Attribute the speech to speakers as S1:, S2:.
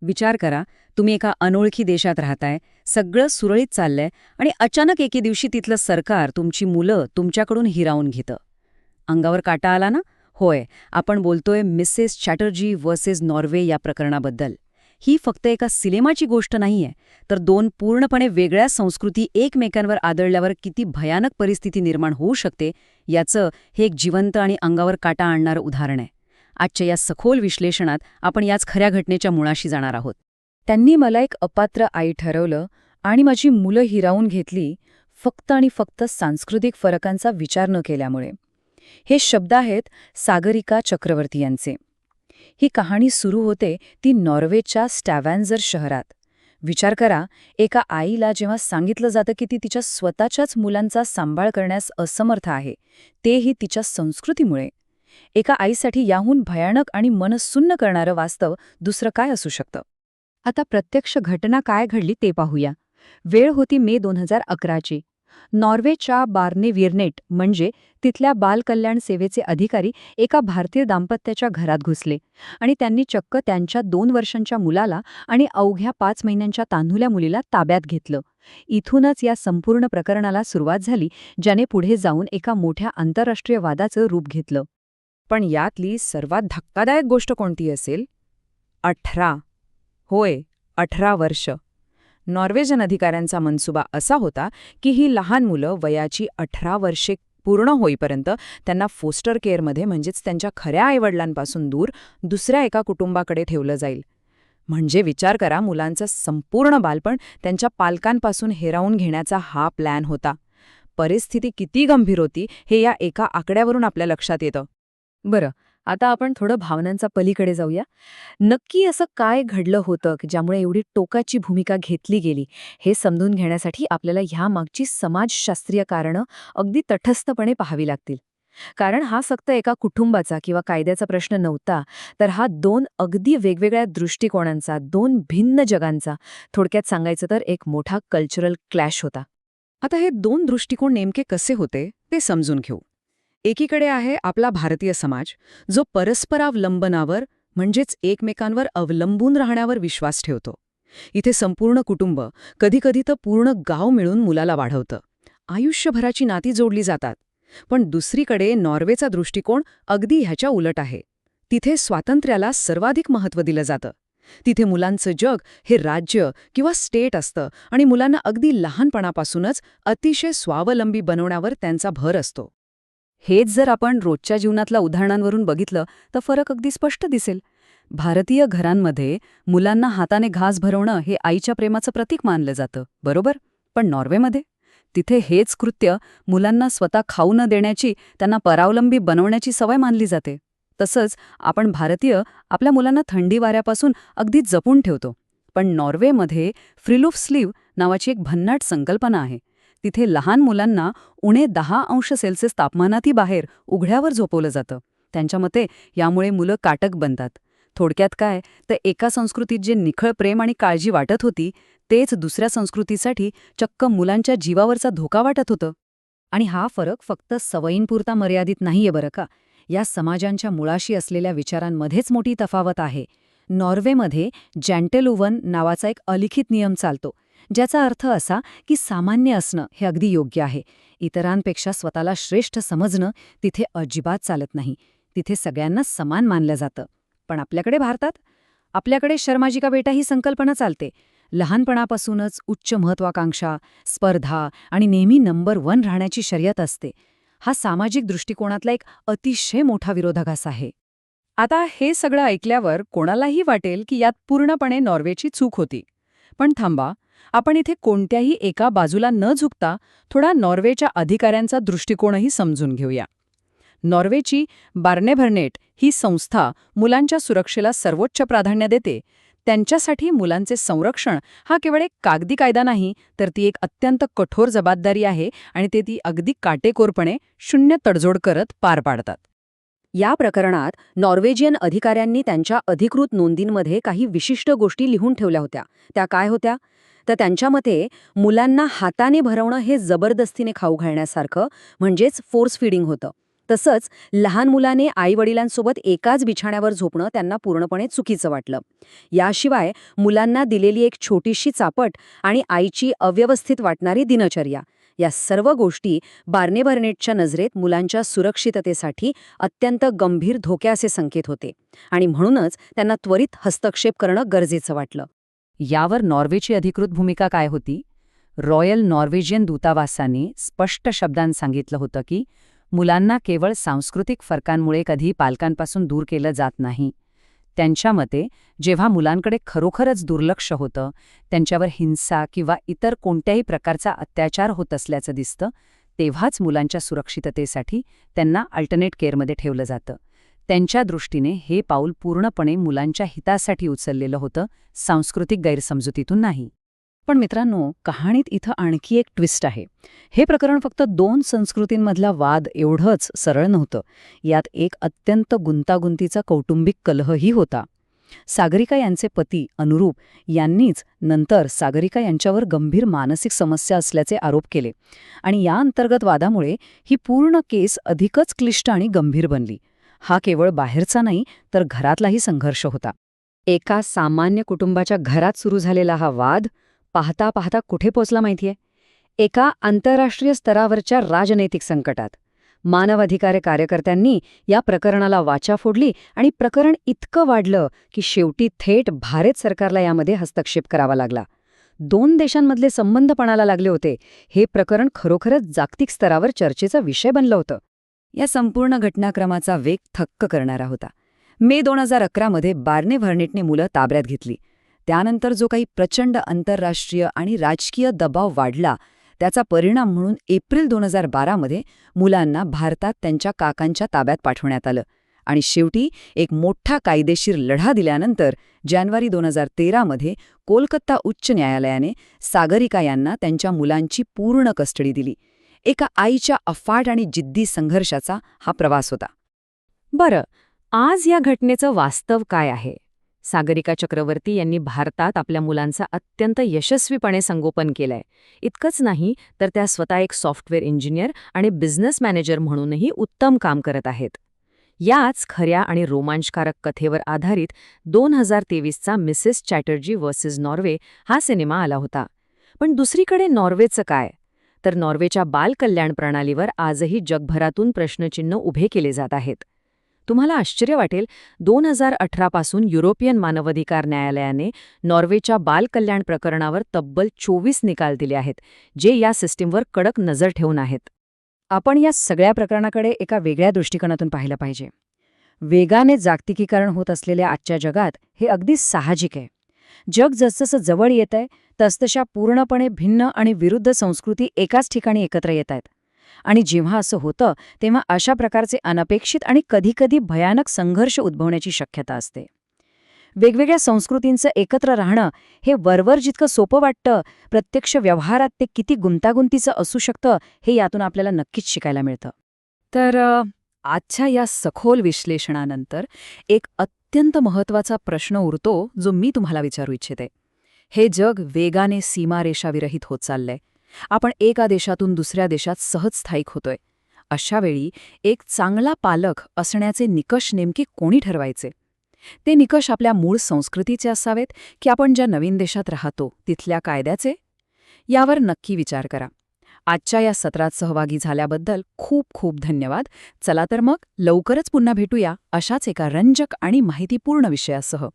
S1: विचार करा, तुम्ही एका अनोळखी देशात राहताय, सगळं सुरळीत चाललंय आणि अचानक एके दिवशी तिथलं सरकार तुमची मुलं तुमच्याकडून हिरावून घेतं. अंगावर काटा आला ना? होय, आपण बोलतोय मिसेस चॅटर्जी वर्सेस नॉर्वे या प्रकरणाबद्दल. ही फक्त एका सिनेमाची गोष्ट नाहीये, तर दोन पूर्णपणे वेगळ्या संस्कृती एकमेकांवर आदळल्यावर किती भयानक परिस्थिती निर्माण होऊ शकते याचं हे एक जिवंत आणि अंगावर काटा आणणारं उदाहरण आहे. आजच्या या सखोल विश्लेषणात आपण याच खऱ्या घटनेच्या मुळाशी जाणार आहोत.
S2: त्यांनी मला एक अपात्र आई ठरवलं आणि माझी मुलं हिरावून घेतली, फक्त आणि फक्त सांस्कृतिक फरकांचा विचार न केल्यामुळे. हे शब्द आहेत सागरिका चक्रवर्ती यांचे. ही कहाणी सुरू होते ती नॉर्वेच्या स्टॅव्हॅन्झर शहरात. विचार करा, एका आईला जेव्हा सांगितलं जातं की ती तिच्या स्वतःच्याच मुलांचा सांभाळ करण्यास असमर्थ आहे, तेही तिच्या संस्कृतीमुळे. एका आईसाठी याहून भयानक आणि मनसुन्न करणारं वास्तव दुसरं काय असू शकतं? आता प्रत्यक्ष घटना काय घडली ते पाहूया. वेळ होती मे 2011ची. नॉर्वेच्या बार्ने विर्नेट म्हणजे तिथल्या बालकल्याण सेवेचे अधिकारी एका भारतीय दाम्पत्याच्या घरात घुसले आणि त्यांनी चक्क त्यांच्या 2 वर्षांच्या मुलाला आणि अवघ्या 5 महिन्यांच्या तान्हुल्या मुलीला ताब्यात घेतलं. इथूनच या संपूर्ण प्रकरणाला सुरुवात झाली, ज्याने पुढे जाऊन एका मोठ्या आंतरराष्ट्रीय वादाचं रूप घेतलं.
S3: पण यातली सर्वात धक्कादायक गोष्ट कोणती असेल? 18. होय, 18 वर्ष. नॉर्वेजन अधिकाऱ्यांचा मनसुबा असा होता की ही लहान मुलं वयाची 18 वर्षे पूर्ण होईपर्यंत त्यांना फोस्टर केअरमध्ये म्हणजेच त्यांच्या खऱ्या आईवडिलांपासून दूर दुसऱ्या एका कुटुंबाकडे ठेवलं जाईल. म्हणजे विचार करा, मुलांचं संपूर्ण बालपण त्यांच्या पालकांपासून हिरावून घेण्याचा हा प्लॅन होता. परिस्थिती किती गंभीर होती हे या एका आकड्यावरून आपल्या लक्षात येतं.
S2: बरं, आता आपण थोडं भावनांचा पलीकडे जाऊया. नक्की असं काय घडलं होतं की ज्यामुळे एवढी टोकाची भूमिका घेतली गेली? हे समजून घेण्यासाठी आपल्याला ह्यामागची समाजशास्त्रीय कारणं अगदी तटस्थपणे पाहावी लागतील. कारण हा फक्त एका कुटुंबाचा किंवा कायद्याचा प्रश्न नव्हता, तर हा 2 अगदी वेगवेगळ्या दृष्टिकोनांचा, 2 भिन्न जगांचा, थोडक्यात सांगायचं तर एक मोठा कल्चरल क्लॅश होता.
S1: आता हे 2 दृष्टिकोन नेमके कसे होते ते समजून घेऊ. एकीकडे आहे आपला भारतीय समाज, जो परस्परावलंबनावर म्हणजेच एकमेकांवर अवलंबून राहण्यावर विश्वास ठेवतो. इथे संपूर्ण कुटुंब, कधीकधी तर पूर्ण गाव मिळून मुलाला वाढवतं. आयुष्यभराची नाती जोडली जातात. पण दुसरीकडे नॉर्वेचा दृष्टिकोन अगदी ह्याच्या उलट आहे. तिथे स्वातंत्र्याला सर्वाधिक महत्त्व दिलं जातं. तिथे मुलांचं जग हे राज्य किंवा स्टेट असतं आणि मुलांना अगदी लहानपणापासूनच अतिशय स्वावलंबी बनवण्यावर त्यांचा भर असतो.
S2: हेच जर आपण रोजच्या जीवनातल्या उदाहरणांवरून बघितलं तर फरक अगदी स्पष्ट दिसेल. भारतीय घरांमध्ये मुलांना हाताने घास भरवणं हे आईच्या प्रेमाचं प्रतीक मानलं जातं, बरोबर? पण नॉर्वेमध्ये तिथे हेच कृत्य मुलांना स्वतः खाऊ न देण्याची, त्यांना परावलंबी बनवण्याची सवय मानली जाते. तसंच आपण भारतीय आपल्या मुलांना थंडी वाऱ्यापासून अगदी जपून ठेवतो. पण नॉर्वेमध्ये फ्रिलुफ्सलीव नावाची एक भन्नाट संकल्पना आहे. तिथे लहान मुलांना उणे 10 अंश सेल्सिअस तापमानातही बाहेर उघड्यावर झोपवलं जातं. त्यांच्या मते यामुळे मुलं काटक बनतात. थोडक्यात काय, तर एका संस्कृतीत जे निखळ प्रेम आणि काळजी वाटत होती, तेच दुसऱ्या संस्कृतीसाठी चक्क मुलांच्या जीवावरचा धोका वाटत होतं. आणि हा फरक फक्त सवयींपुरता मर्यादित नाहीये बरं का. या समाजांच्या मुळाशी असलेल्या विचारांमध्येच मोठी तफावत आहे. नॉर्वेमध्ये जॅन्टेलुवन नावाचा एक अलिखित नियम चालतो, ज्याचा अर्थ असा की सामान्य असणं हे अगदी योग्य आहे. इतरांपेक्षा स्वतःला श्रेष्ठ समजणं तिथे अजिबात चालत नाही. तिथे सगळ्यांना समान मानलं जातं. पण आपल्याकडे भारतात आपल्याकडे शर्माजी का बेटा ही संकल्पना चालते. लहानपणापासूनच उच्च महत्वाकांक्षा, स्पर्धा आणि नेहमी नंबर 1 राहण्याची शर्यत असते. हा सामाजिक दृष्टिकोनातला एक अतिशय मोठा विरोधाभास आहे.
S3: आता हे सगळं ऐकल्यावर कोणालाही वाटेल की यात पूर्णपणे नॉर्वेची चूक होती. पण थांबा, आपण इथे कोणत्याही एका बाजूला न झुकता थोडा नॉर्वेच्या अधिकाऱ्यांचा दृष्टिकोनही समजून घेऊया. नॉर्वेची बार्नेव्हर्नेट ही संस्था मुलांच्या सुरक्षेला सर्वोच्च प्राधान्य देते. त्यांच्यासाठी मुलांचे संरक्षण हा केवळ एक कागदी कायदा नाही, तर ती एक अत्यंत कठोर जबाबदारी आहे आणि ते ती अगदी काटेकोरपणे, शून्य तडजोड करत पार पाडतात.
S2: या प्रकरणात नॉर्वेजियन अधिकाऱ्यांनी त्यांच्या अधिकृत नोंदींमध्ये काही विशिष्ट गोष्टी लिहून ठेवल्या होत्या. त्या काय होत्या? तर त्यांच्या मते मुलांना हाताने भरवणं हे जबरदस्तीने खाऊ घालण्यासारखं, म्हणजेच फोर्स फीडिंग होतं. तसंच लहान मुलाने आईवडिलांसोबत एकाच बिछाण्यावर झोपणं त्यांना पूर्णपणे चुकीचं वाटलं. याशिवाय मुलांना दिलेली एक छोटीशी चापट आणि आईची अव्यवस्थित वाटणारी दिनचर्या, या सर्व गोष्टी बार्ने बर्नेटच्या नजरेत मुलांच्या सुरक्षिततेसाठी अत्यंत गंभीर धोक्याचे संकेत होते आणि म्हणूनच त्यांना त्वरित हस्तक्षेप करणं गरजेचं वाटलं. यावर नॉर्वेची अधिकृत भूमिका काय होती? रॉयल नॉर्वेजियन दूतावासाने स्पष्ट शब्दांत सांगितलं होतं की मुलांना केवळ सांस्कृतिक फरकांमुळे कधी पालकांपासून दूर केलं जात नाही. त्यांच्या मते जेव्हा मुलांकडे खरोखरच दुर्लक्ष होतं, त्यांच्यावर हिंसा किंवा इतर कोणत्याही प्रकारचा अत्याचार होत असल्याचं दिसतं, तेव्हाच मुलांच्या सुरक्षिततेसाठी त्यांना अल्टरनेट केअरमध्ये ठेवलं जातं. त्यांच्या दृष्टीने हे पाऊल पूर्णपणे मुलांच्या हितासाठी उचललेलं होतं, सांस्कृतिक गैरसमजुतीतून नाही. पण मित्रांनो, कहाणीत इथं आणखी एक ट्विस्ट आहे. हे प्रकरण फक्त 2 संस्कृतींमधला वाद एवढंच सरळ नव्हतं. यात एक अत्यंत गुंतागुंतीचा कौटुंबिक कलहही होता. सागरिका यांचे पती अनुरूप यांनीच नंतर सागरिका यांच्यावर गंभीर मानसिक समस्या असल्याचे आरोप केले आणि या अंतर्गत वादामुळे ही पूर्ण केस अधिकच क्लिष्ट आणि गंभीर बनली. हा केवळ बाहेरचा नाही, तर घरातलाही संघर्ष होता. एका सामान्य कुटुंबाच्या घरात सुरू झालेला हा वाद पाहता पाहता कुठे पोचला माहितीये? एका आंतरराष्ट्रीय स्तरावरच्या राजनैतिक संकटात. मानवाधिकार कार्यकर्त्यांनी या प्रकरणाला वाचा फोडली आणि प्रकरण इतकं वाढलं की शेवटी थेट भारत सरकारला यामध्ये हस्तक्षेप करावा लागला. 2 देशांमधले संबंध पणाला लागले होते. हे प्रकरण खरोखरच जागतिक स्तरावर चर्चेचा विषय बनलं होतं. या संपूर्ण घटनाक्रमाचा वेग थक्क करणारा होता. मे 2011 मध्ये बार्ने बर्नेटने मुलं ताब्यात घेतली. त्यानंतर जो काही प्रचंड आंतरराष्ट्रीय आणि राजकीय दबाव वाढला, त्याचा परिणाम म्हणून एप्रिल 2012 मध्ये मुलांना भारतात त्यांच्या काकांच्या ताब्यात पाठवण्यात आलं आणि शेवटी एक मोठा कायदेशीर लढा दिल्यानंतर जानेवारी 2013 मध्ये कोलकाता उच्च न्यायालयाने सागरिका यांना त्यांच्या मुलांची पूर्ण कस्टडी दिली. एका आईच्या अफाट आणि जिद्दी संघर्षाचा हा प्रवास होता.
S3: बरं, आज या घटनेचं वास्तव काय आहे? सागरिका चक्रवर्ती यांनी भारतात आपल्या मुलांचं अत्यंत यशस्वीपणे संगोपन केलंय. इतकंच नाही, तर त्या स्वतः एक सॉफ्टवेअर इंजिनियर आणि बिझनेस मॅनेजर म्हणूनही उत्तम काम करत आहेत. याच खऱ्या आणि रोमांचकारक कथेवर आधारित 2023चा मिसेस चॅटर्जी व्हर्सेस नॉर्वे हा सिनेमा आला होता. पण दुसरीकडे नॉर्वेचं काय? तर नॉर्वेच्या बालकल्याण प्रणालीवर आजही जगभरातून प्रश्नचिन्ह उभे केले जात आहेत. तुम्हाला आश्चर्य वाटेल, 2018 पासून युरोपियन मानवाधिकार न्यायालयाने नॉर्वेच्या बालकल्याण प्रकरणावर तब्बल 24 निकाल दिले आहेत, जे या सिस्टीमवर कडक नजर ठेवून आहेत.
S2: आपण या सगळ्या प्रकरणाकडे एका वेगळ्या दृष्टिकोनातून पाहिलं पाहिजे. वेगाने जागतिकीकरण होत असलेल्या आजच्या जगात हे अगदी साहजिक आहे. जग जसजसं जवळ येतंय, तसतशा पूर्णपणे भिन्न आणि विरुद्ध संस्कृती एकाच ठिकाणी एकत्र येत आहेत. आणि जेव्हा असं होतं, तेव्हा अशा प्रकारचे अनपेक्षित आणि कधीकधी भयानक संघर्ष उद्भवण्याची शक्यता असते. वेगवेगळ्या संस्कृतींचं एकत्र राहणं हे वरवर जितकं सोपं वाटतं, प्रत्यक्ष व्यवहारात ते किती गुंतागुंतीचं असू शकतं, हे यातून आपल्याला नक्कीच शिकायला मिळतं. तर आजच्या या सखोल विश्लेषणानंतर एक अत्यंत महत्त्वाचा प्रश्न उरतो, जो मी तुम्हाला विचारू इच्छिते. हे जग वेगाने सीमारेषाविरहित होत चाललंय. आपण एका देशातून दुसऱ्या देशात सहज स्थायिक होतोय. अशा वेळी एक चांगला पालक असण्याचे निकष नेमके कोणी ठरवायचे? ते निकष आपल्या मूळ संस्कृतीचे असावेत की आपण ज्या नवीन देशात राहतो तिथल्या कायद्याचे? यावर नक्की विचार करा. आजच्या या सत्रात सहभागी झाल्याबद्दल खूप खूप धन्यवाद. चला तर मग लवकरच पुन्हा भेटूया अशाच एका रंजक आणि माहितीपूर्ण विषयासह.